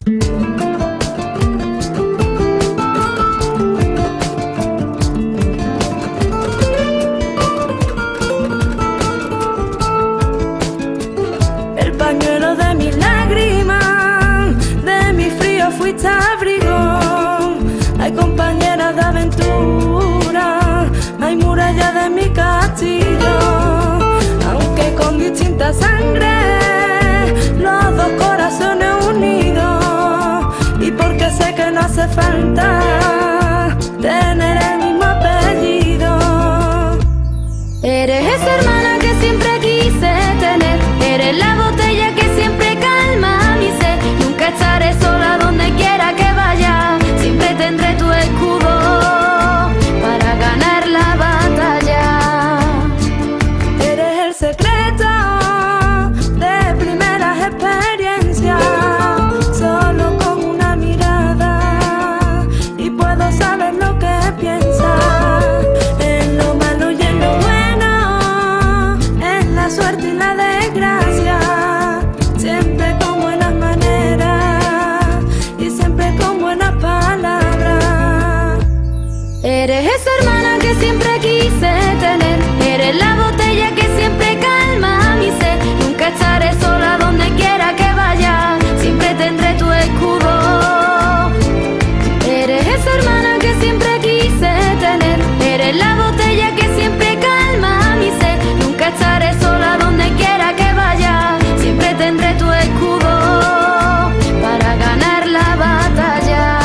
El pañuelo de mis lágrimas, de mi frío fuiste abrigo. Hay compañeras de aventura, hay murallas de mi castillo. Aunque con distinta sangre, los dos corazones unidos. Y porque sé que no hace falta tener el mismo apellido. Eres esa hermana que siempre quise tener. Eres la botella que siempre calma mi sed. Nunca estaré sola donde quiera que vaya. Siempre tendré tu escudo para ganar la batalla. Eres el secreto de primeras experiencias. Solo con una mirada y puedo saber lo que piensas. En lo malo y en lo bueno, en la suerte y la desgracia. Siempre con buenas maneras y siempre con buenas palabras. Eres esa hermana que siempre quise tener. Eres la botella que siempre calma mi sed. Nunca estaré sola donde quiera que vaya. Siempre tendré tu escudo. Eres esa hermana que siempre quise tener. Eres la botella que siempre calma mi sed. Nunca estaré sola donde quiera que vaya. Siempre tendré tu escudo para ganar la batalla.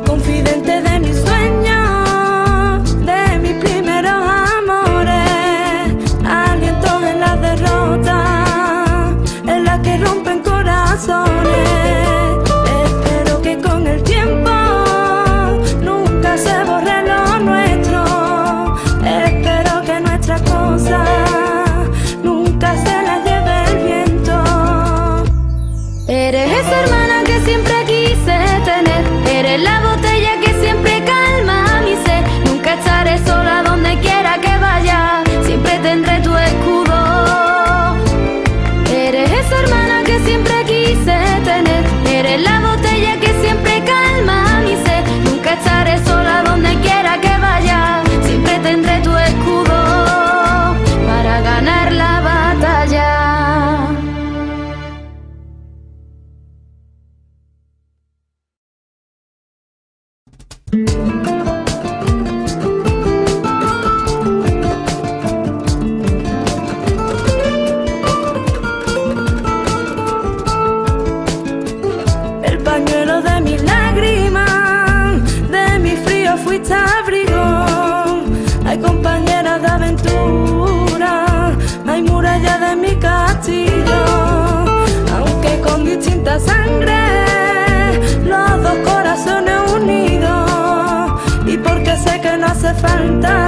Confidente de mis sueños, de mis primeros amores, alientos en la derrota, en la que rompen corazones. Espero que con el tiempo nunca se borre lo nuestro. Espero que nuestras cosas nunca se las lleve el viento. Eres esa hermana que siempre quise tener. Eres la botella que siempre calma mi sed. Nunca estaré sola donde quiera que vaya. Siempre tendré tu escudo. Eres esa hermana que siempre quise tener. Eres la botella que siempre calma mi sed. Nunca estaré sola donde quiera que vaya. Siempre tendré tu escudo para ganar la batalla. El pañuelo de mis lágrimas, de mi frío fuiste abrigo. Hay compañeras de aventura, hay murallas de mi castillo. Aunque con distinta sangre, los dos corazones unidos. Y porque sé que no hace falta